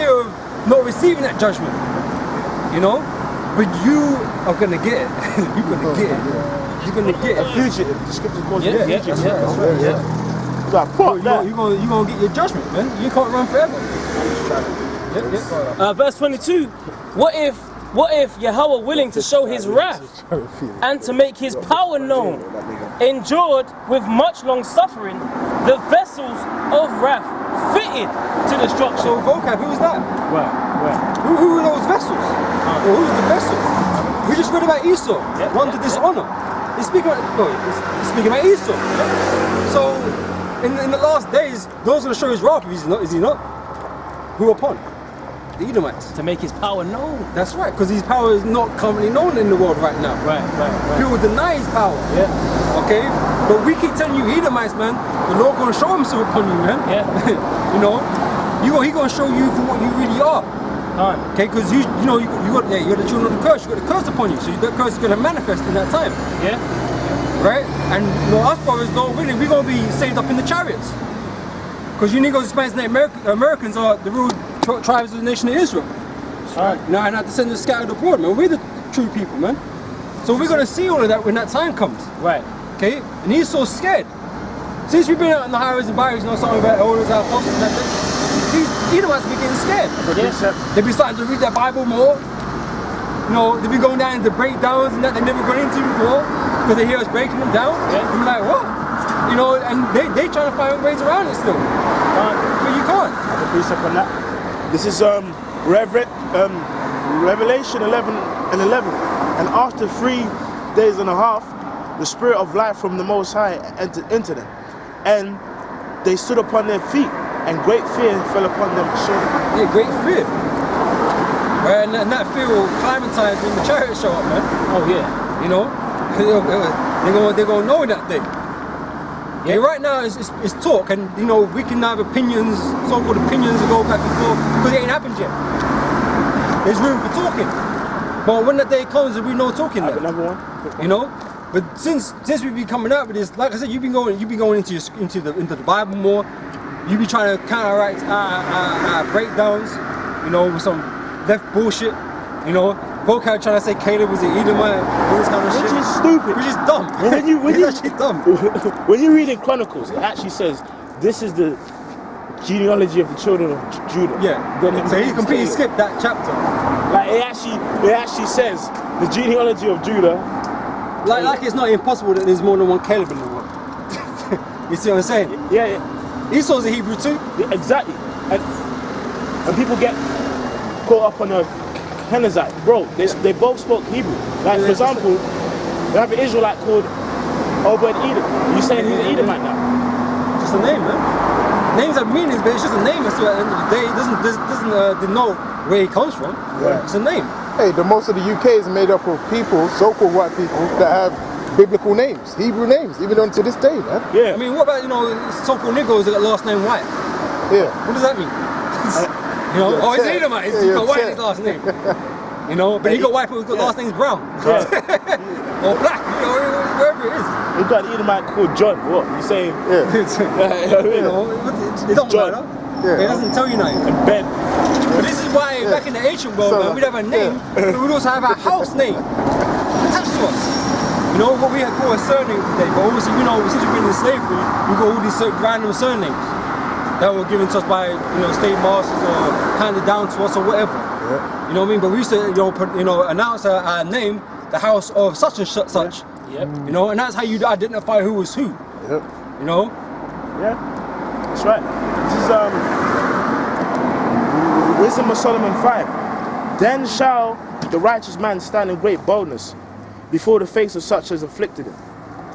fear of not receiving that judgment, you know. But you are gonna get it. You're gonna get it. You're gonna get it. A fugitive. The scripture calls it a fugitive. That's right. Like, fuck that. You're gonna get your judgment, man. You can't run forever. Verse 22. What if Yahweh, willing to show his wrath and to make his power known, endured with much long suffering the vessels of wrath fitted to destruction? So vocab, who was that? Right. Who were those vessels? Or who's the vessel? We just read about Esau, one to dishonor. He's speaking about Esau. So in the last days, those are going to show his wrath, is he not? Who upon? The Edomites. To make his power known. That's right, because his power is not currently known in the world right now. Right. People deny his power. Yeah. Okay? But we keep telling you Edomites, man, the Lord gonna show himself upon you, man. Yeah. You know? He gonna show you for what you really are. Okay, because you got the children of the curse, you got the curse upon you. So that curse is gonna manifest in that time. Yeah. Right? And us brothers, Lord willing, we're gonna be saved up in the chariots. Because you Negroes, Hispanics, and Americans are the real tribes of the nation of Israel. Right. Now, and our descendants scattered abroad, man. We're the true people, man. So we're gonna see all of that when that time comes. Right. Okay? And he's so scared. Since we've been out in the highways and byways, something about elders, our apostles and that thing, these Edomites be getting scared. They be starting to read their Bible more. They be going down into breakdowns and that they've never gone into before because they hear us breaking them down. Yeah. And we're like, what? And they trying to find ways around it still. But you can't. I have a precept on that. This is Revelation 11:11. And after 3 days and a half, the Spirit of life from the Most High entered into them. And they stood upon their feet, and great fear fell upon them. Yeah, great fear. Right, and that fear will climatize when the chariots show up, man. Oh yeah. They're gonna know that day. Okay, right now it's talk, and we can have opinions, so-called opinions, and go back and forth because it ain't happened yet. There's room for talking, but when that day comes, there'll be no talking. I have another one. But since we've been coming out with this, like I said, you've been going into the Bible more. You be trying to counteract our breakdowns, with some left bullshit, Vocab trying to say Caleb was an Edomite, all this kind of shit. Which is stupid. Which is dumb. It's actually dumb. When you read in Chronicles, it actually says this is the genealogy of the children of Judah. Yeah. So he completely skipped that chapter. Like it actually says the genealogy of Judah. Like it's not impossible that there's more than one Caleb in the world. You see what I'm saying? Yeah. Esau's a Hebrew too. Yeah, exactly. And people get caught up on a Kenizzite. Bro, they both spoke Hebrew. Like, for example, they have an Israelite called Obed Edom. You saying he's an Edomite now? Just a name, man. Names have meanings, but it's just a name. So at the end of the day, it doesn't denote where he comes from. Yeah. It's a name. Hey, the most of the UK is made up of people, so-called white people, that have biblical names, Hebrew names, even unto this day, man. Yeah. I mean, what about, so-called Negroes that got last name White? Yeah. What does that mean? He's an Edomite. He's got White in his last name. But he got white people who's got last name's Brown. Or black, wherever it is. He got an Edomite called John. What? You saying? Yeah. It don't matter. Yeah. It doesn't tell you nothing. And Ben. But this is why back in the ancient world, man, we'd have a name, but we'd also have our house name attached to us. What we call a surname today. But obviously, since we've been in slavery, we've got all these random surnames that were given to us by state masters or handed down to us or whatever. Yeah. You know what I mean? But we used to announce our name, the house of such and such. Yep. And that's how you identify who was who. Yep. Yeah, that's right. This is Wisdom of Solomon 5. Then shall the righteous man stand in great boldness before the face of such as afflicted him,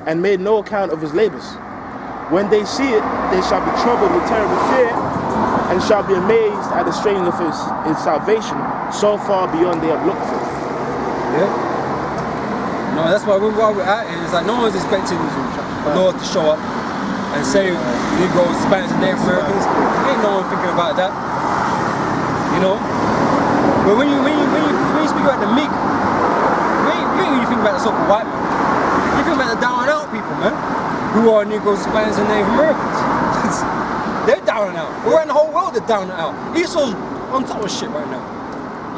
and made no account of his labors. When they see it, they shall be troubled with terrible fear, and shall be amazed at the strength of his salvation, so far beyond they have looked for. Yeah. That's why we're at it. It's like no one's expecting the Lord to show up and save Negroes, Spanish, and Native Americans. Ain't no one thinking about that. But when you speak about the meek, you ain't really think about the so-called white man. You think about the down and out people, man, who are Negroes, Spanish, and Native Americans. They're down and out. We're in the whole world, they're down and out. Esau's on top of shit right now.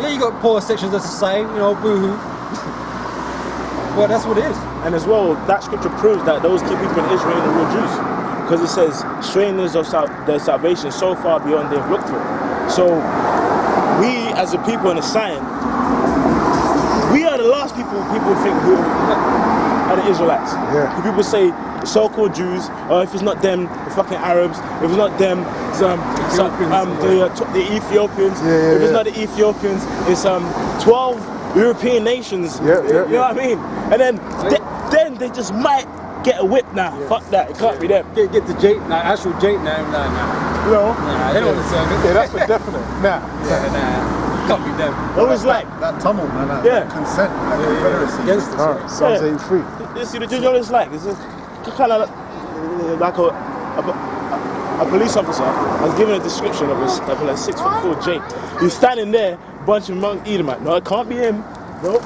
Yeah, you got poor sections of society, you know, boo-hoo. Well, that's what it is. And as well, that scripture proves that those key people in Israel are real Jews. Because it says, strangers of their salvation so far beyond they've looked for. So, we as a people in a sign, we are the last people think who are the Israelites. Yeah. People say the so-called Jews, or if it's not them, the fucking Arabs. If it's not them, it's the Ethiopians. If it's not the Ethiopians, it's 12 European nations. You know what I mean? And then they just might get a whip now. Yeah. Fuck that. It can't be them. Get the Jake, actual Jake now. You know? Nah, they don't deserve it. Yeah, that's for definite. Nah. Can't be them. Always like that tumult, man. That consent, that confederacy. Against us. Psalms 83. You see, you know what it's like? It's kind of like a police officer has given a description of a 6'4" Jake. He's standing there, bunch of Mount Edomite. No, it can't be him. No,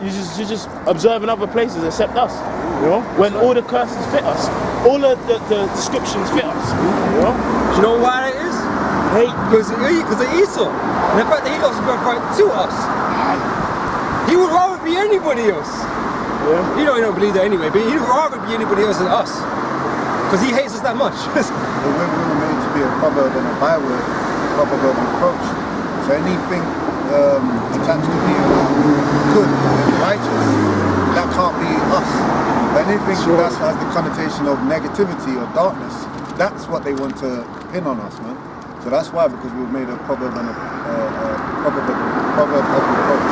you're just observing other places except us. You know, when all the curses fit us, all the descriptions fit us. You know, do you know why that is? Because of Esau. And the fact that he lost his birthright to us. He would rather be anybody else. Yeah. He don't believe that anyway, but he'd rather be anybody else than us. Because he hates us that much. The women were made to be a proverb and a byword, a proverb and approach. So anything attached to being good and righteous, that can't be us. But anything that has the connotation of negativity or darkness, that's what they want to pin on us, man. So that's why, because we've made a proverb and a proverb of approach.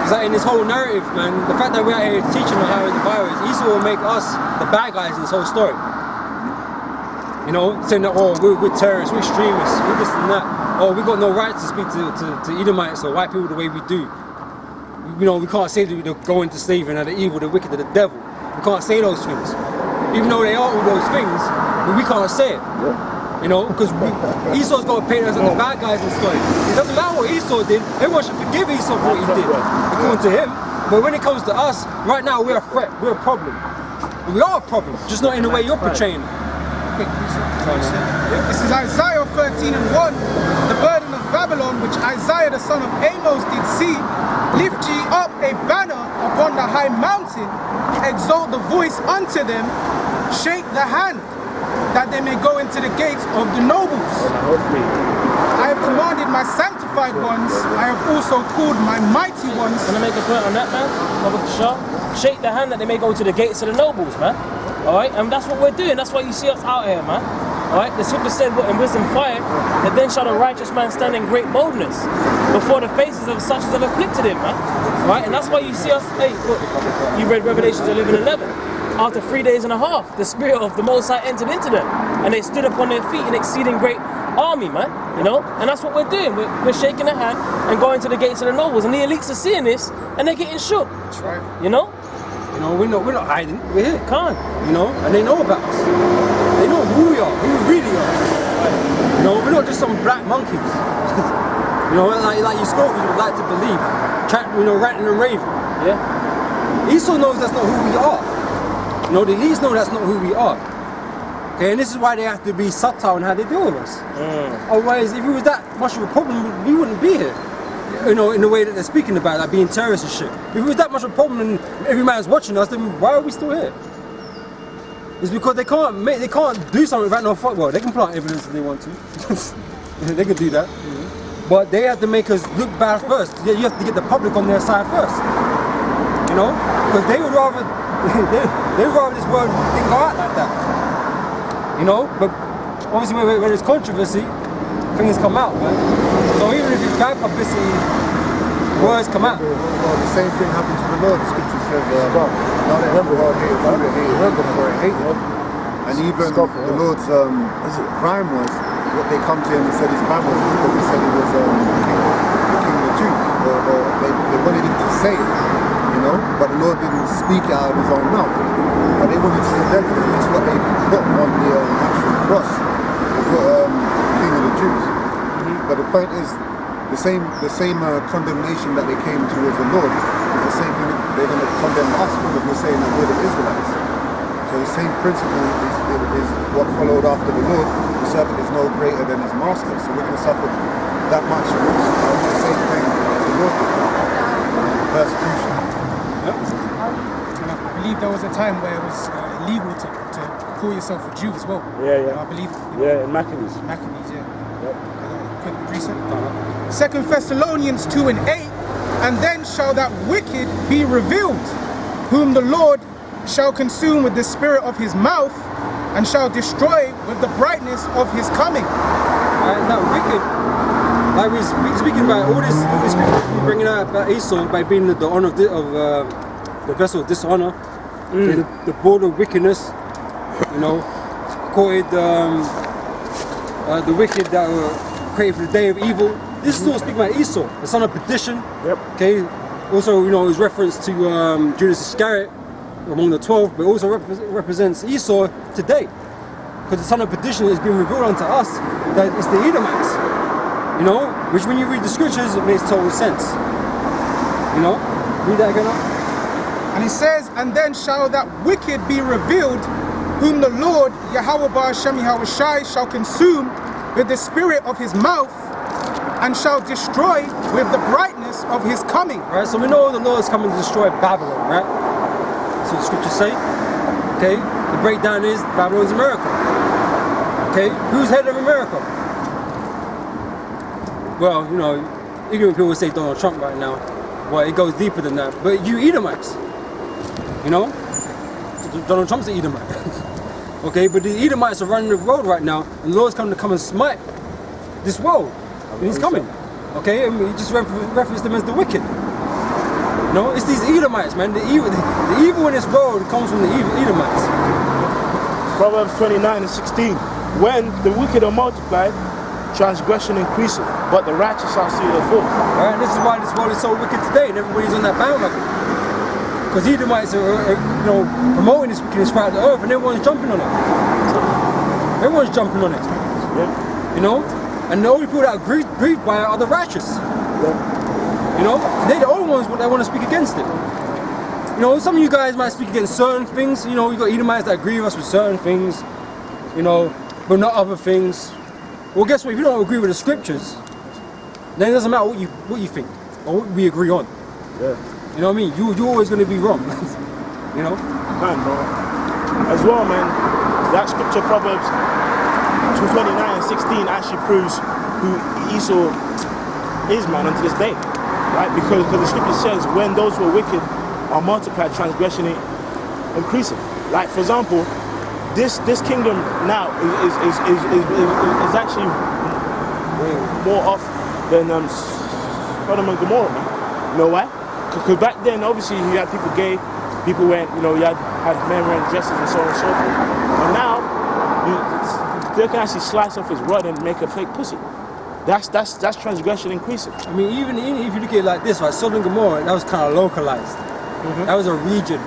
Because in this whole narrative, man, the fact that we're out here teaching on how the virus, Esau will make us the bad guys in this whole story. You know, saying that, oh, we're terrorists, we're extremists, we're this and that. Oh, we got no right to speak to Edomites or white people the way we do. You know, we can't say that they're going to slavery and they're evil, they're wicked, they're the devil. We can't say those things. Even though they are all those things, but we can't say it. You know, because Esau's got to paint us as the bad guys in the story. It doesn't matter what Esau did, everyone should forgive Esau for what he did, according to him. But when it comes to us, right now we're a threat, we're a problem. We are a problem, just not in the way you're portraying. This is Isaiah 13:1. The burden of Babylon, which Isaiah the son of Amos did see, lift ye up a banner upon the high mountain, exalt the voice unto them, shake the hand, that they may go into the gates of the nobles. I have commanded my sanctified ones, I have also called my mighty ones. Can I make a point on that, man? Shake the hand that they may go to the gates of the nobles, man. Alright, and that's what we're doing. That's why you see us out here, man. Alright, the scripture said in Wisdom 5 that then shall the righteous man stand in great boldness before the faces of such as have afflicted him, man. Alright, and that's why you see us, hey, look, you read Revelations 11:11. After 3 days and a half, the Spirit of the Most High entered into them, and they stood upon their feet in exceeding great army, man. You know, and that's what we're doing. We're shaking the hand and going to the gates of the nobles, and the elites are seeing this, and they're getting shook. That's right. You know, we're not hiding. We're here. Can't. You know, and they know about us. They know who we are, who we really are. You know, we're not just some black monkeys. You know, like you Scorpions would like to believe. Ranting and raving. Yeah. Esau knows that's not who we are. You know, the elites know that's not who we are. Okay, and this is why they have to be subtle in how they deal with us. Otherwise, if it was that much of a problem, we wouldn't be here. You know, in the way that they're speaking about, like being terrorists and shit. If it was that much of a problem and every man's watching us, then why are we still here? It's because they can't do something right now. Well, they can plant evidence if they want to. They can do that. But they have to make us look bad first. You have to get the public on their side first. You know, because they would rather this world didn't go out like that. You know, but obviously when there's controversy, things come out, man. So even if it's bad publicity, words come out. Well, the same thing happened to the Lord. The scripture says, now that the world hated before it hated him. And even the Lord's crime was, what they come to him and said his crime was because he said he was the king of the Jews. Or they wanted him to say it, you know, but the Lord didn't speak it out of his own mouth. But they wanted to condemn him, and that's what they put on the actual cross. They put king of the Jews. But the point is, the same condemnation that they came towards the Lord is the same thing that they're going to condemn us because we're saying that we're the Israelites. So the same principle is what followed after the Lord. The serpent is no greater than his master. So we're going to suffer that much with the same thing as the Lord did. Persecution. And I believe there was a time where it was illegal to call yourself a Jew as well. Yeah. I believe. Yeah, in Maccabees. Maccabees, yeah. Quick precept. 2 Thessalonians 2:8, and then shall that wicked be revealed, whom the Lord shall consume with the spirit of his mouth, and shall destroy with the brightness of his coming. That wicked, like we're speaking about all this scripture, bringing out about Esau by being the honor of the vessel of dishonor, okay, the border of wickedness, you know, quoted the wicked that were created for the day of evil. This is all speaking about Esau, the son of perdition. Okay. Also, you know, is reference to Judas Iscariot among the 12, but also represents Esau today, because the son of perdition is being revealed unto us that it's the Edomites. You know, which when you read the scriptures, it makes total sense. You know, read that again. And he says, and then shall that wicked be revealed, whom the Lord Yahweh Ba'ashem Yahushai shall consume with the spirit of his mouth, and shall destroy with the brightness of his coming. Right, so we know the Lord is coming to destroy Babylon, right? That's what the scriptures say. Okay, the breakdown is Babylon's America. Okay, who's head of America? Well, you know, ignorant people say Donald Trump right now. Well, it goes deeper than that. But you Edomites, you know, Donald Trump's an Edomite. Okay, but the Edomites are running the world right now, and the Lord's coming to come and smite this world. And he's coming. Okay, and we just reference them as the wicked. No, it's these Edomites, man. The evil in this world comes from the Edomites. Proverbs 29:16. When the wicked are multiplied, transgression increaseth, but the righteous shall see their fall. Right, and this is why this world is so wicked today, and everybody's on that bandwagon. Because Edomites are, you know, promoting this wickedness throughout the earth, and everyone's jumping on it. Everyone's jumping on it. Yeah. You know, and the only people that are grieved by it are the righteous. Yeah. You know, they're the only ones that want to speak against it. You know, some of you guys might speak against certain things. You know, you got Edomites that agree with us with certain things. You know, but not other things. Well, guess what? If you don't agree with the scriptures, then it doesn't matter what you think or what we agree on. Yeah. You know what I mean? You're always going to be wrong. You know? Man, bro. As well, man, that scripture, Proverbs 29:16, actually proves who Esau is, man, unto this day. Right? Because the scripture says, when those who are wicked are multiplied, transgression increaseth. Like, for example, this kingdom now is actually more off than Sodom and Gomorrah, man. You know why? Because back then, obviously, you had people gay, people went, you know, you had men wearing dresses and so on and so forth. And now, they can actually slice off his rod and make a fake pussy. That's transgression increasing. I mean, even if you look at it like this, right? Sodom and Gomorrah, that was kind of localized. That was a region.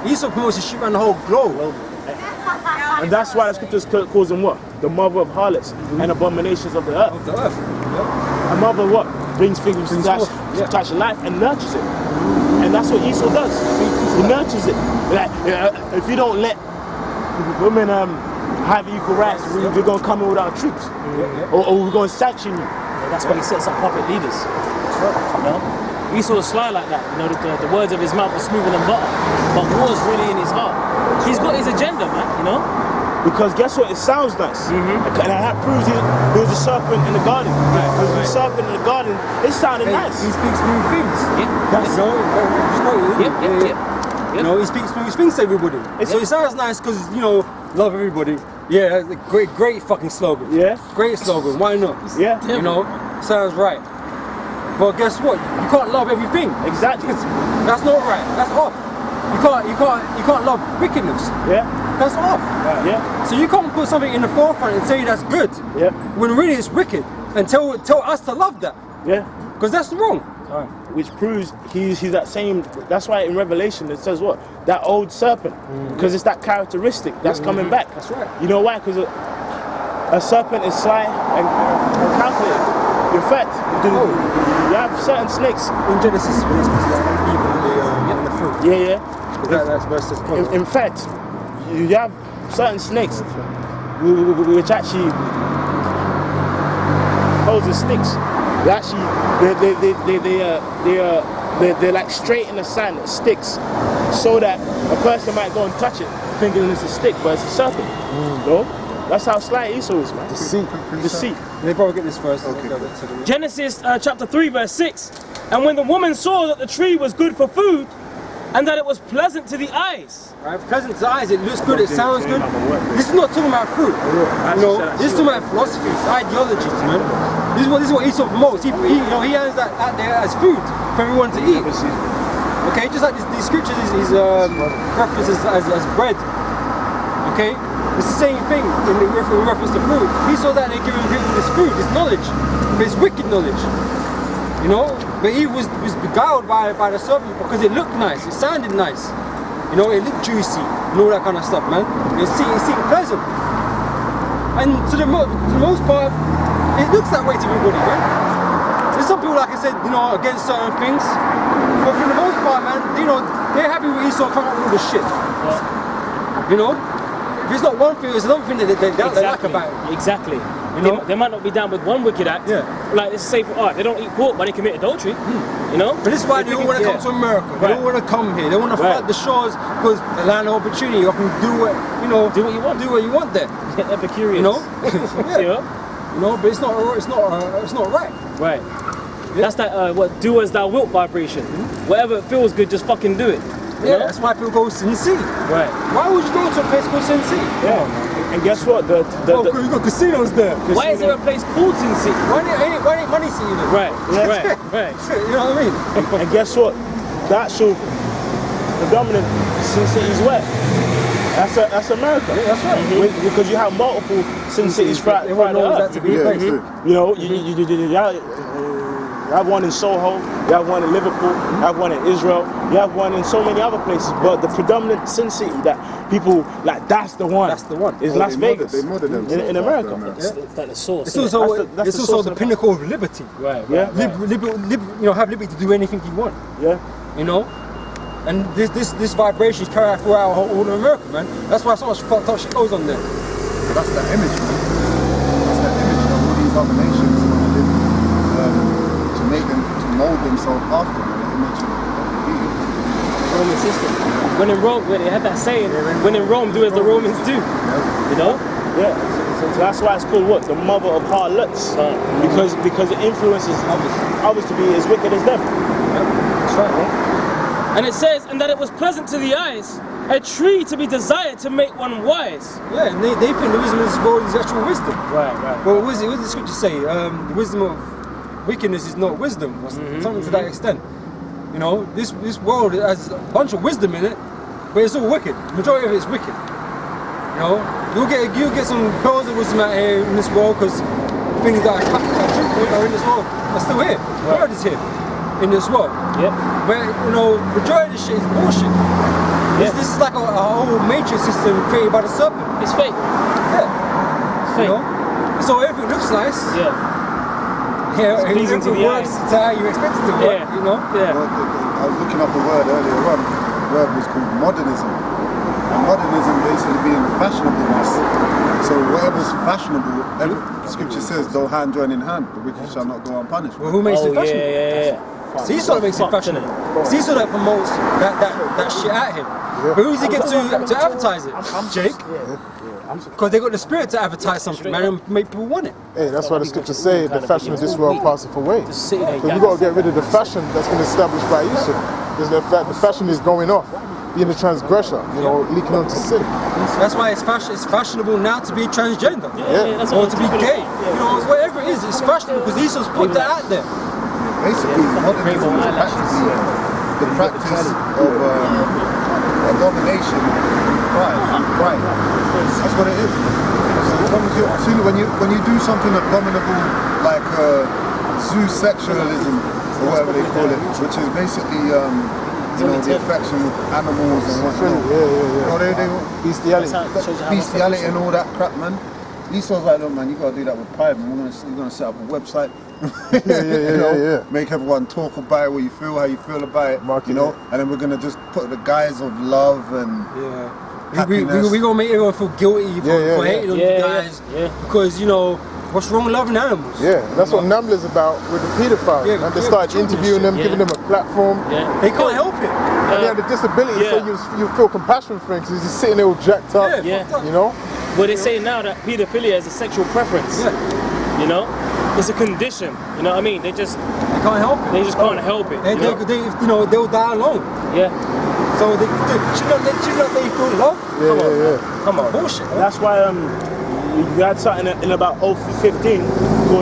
Esau promotes to shoot around the whole globe. And that's why the scriptures calls him what? The mother of harlots and abominations of the earth. Of the earth. Yep. A mother what? Brings things to touch life and nurtures it. And that's what Esau does. He nurtures it. Like, if you don't let women have equal rights, we're going to come in with our troops. Or we're going to sanction you. Yeah, that's why he sets up puppet leaders. You know? Esau is sly like that. You know, the words of his mouth are smoother than butter, but war's really in his heart. He's got his agenda, man, you know? Because guess what? It sounds nice. And that proves he was a serpent in the garden. Because the serpent in the garden, it sounded nice. He speaks smooth things. You know, he speaks smooth things to everybody. So it sounds nice because, you know, love everybody. Yeah, great fucking slogan. Yeah. Great slogan. Why not? Yeah. You know, sounds right. But guess what? You can't love everything. Exactly. That's not right. That's off. You can't love wickedness. Yeah. That's off. Yeah. So you can't put something in the forefront and say that's good. Yeah. When really it's wicked. And tell us to love that. Yeah. Because that's wrong. Which proves he's that same. That's why in Revelation it says what? That old serpent. Because it's that characteristic that's coming back. That's right. You know why? Because a serpent is sly and calculated. In fact, you have certain snakes. In Genesis, when it's evil in the fruit. Yeah. That's versus In fact, you have certain snakes which actually hold the sticks. They actually they're like straight in the sand, it sticks, so that a person might go and touch it thinking it's a stick, but it's a serpent. No? That's how sly Esau is, man. Deceit. They probably get this first. Okay. Genesis chapter 3 verse 6. And when the woman saw that the tree was good for food, and that it was pleasant to the eyes. Right, pleasant to the eyes, it looks good, it sounds good. This is not talking about fruit. This is talking about philosophies, ideologies, man. This is what Esau promotes. He has that out there as food for everyone to eat. Okay, just like these scriptures is references as bread. Okay, it's the same thing in reference to food. He saw that they're giving people this food, this knowledge, but it's wicked knowledge. You know, but Eve was beguiled by the serpent because it looked nice, it sounded nice. You know, it looked juicy and all that kind of stuff, man. It seemed pleasant. And to the most part, it looks that way to everybody, man. There's some people, like I said, you know, against certain things. But for the most part, man, you know, they're happy with Esau coming up with all the shit. You know? If it's not one thing, it's another thing that they like about it. Exactly. You know? They might not be down with one wicked act. Yeah. Like, let's say for art, they don't eat pork, but they commit adultery. You know? But this is why they all want to come to America. They all want to come here. They want to flood the shores because the land of opportunity. You can do what, you know. Do what you want. Do what you want there. Epicurious. You know? Yeah. You know, but it's not right. Right. Yeah. That's that what do as thou wilt vibration. Whatever it feels good, just fucking do it. Yeah, that's why people go Sin City. Right. Why would you go to a place called Sin City? Yeah. And guess what? You got casinos there. Why is there a place called Sin City? Why ain't Money City there? Right. You know what I mean? And guess what? The actual predominant Sin Cities where? That's America. Yeah, that's right. Because you have multiple Sin Cities throughout the earth. To be a place. You know, you have one in Soho, you have one in Liverpool, you have one in Israel, you have one in so many other places. But the predominant Sin City that people like, that's the one. That's the one. Is Las Vegas They model themselves in America. It's like the source. It's also the pinnacle of liberty. Right. Yeah. You know, have liberty to do anything you want. Yeah. You know. And this vibration is carried out throughout all of America, man. That's why so much fucked up shit goes on there. So that's the image, man. That's the image of all these other nations want to live, to make them, to mold themselves after the image of the Roman system. When in Rome, when they had that saying, when in Rome, do as the Romans do. You know? Yeah. So that's why it's called what? The mother of harlots. Because it influences others to be as wicked as them. That's right, man. And it says, and that it was pleasant to the eyes, a tree to be desired to make one wise. Yeah, and they think the wisdom of this world is actual wisdom. Right. Well, what does the scripture say? The wisdom of wickedness is not wisdom, or something to that extent. You know, this world has a bunch of wisdom in it, but it's all wicked. The majority of it is wicked. You know, you'll get some pearls of wisdom out here in this world because things that are in this world are still here. The word is here in this world. Yep. Where, you know, majority of this shit is bullshit. This is like a whole matrix system created by the serpent. It's fake. Yeah. It's fake. You know? So everything looks nice. Yeah. It's pleasing to the eyes. To how you expect it to work, you know? Yeah. Well, I was looking up the word earlier on. The word was called modernism. And modernism basically being fashionableness. So whatever's fashionable, scripture says, though hand join in hand, the wicked shall not go unpunished. Well, who makes it fashionable? Yeah. Esau makes it fashionable. It's Esau that promotes that shit at him. But who does he get to advertise it? Jake? Because they got the spirit to advertise something, man, and make people want it. Hey, that's why the scriptures say the fashion of this world passeth away. So Just you got to get rid of the fashion that's been established by Esau. Because the fashion is going off, being a transgressor, you know, leaking onto sin. That's why it's fashionable now to be transgender. That's Or what to be gay. You know, whatever it is, it's fashionable because Esau's put that out there. Basically, modernism is the practice of abomination with pride. That's what it is. So when you do something abominable like zoosexualism or whatever they call it, which is basically the affection with animals and whatnot. Bestiality and all that crap, man. Esau's like, look, man, you gotta do that with pride, man. You're gonna set up a website. Make everyone talk about it, what you feel, how you feel about it, and then we're gonna just put the guise of love and happiness. We gonna make everyone feel guilty for hating on you guys because you know what's wrong with loving animals. Yeah, that's what NAMBLA's about with the paedophiles. Yeah, and they yeah, started children interviewing them, shit. giving them a platform. They can't help it. And he had a disability, so you feel compassion for him because he's just sitting there all jacked up. Yeah. fucked up. You know? Well, they say now that paedophilia is a sexual preference. Yeah. You know, it's a condition. You know what I mean? They just can't help it. They just can't help it. They'll die alone. Yeah. So should not they feel love? Yeah. Come on, bullshit. That's why we had something in about 2015 called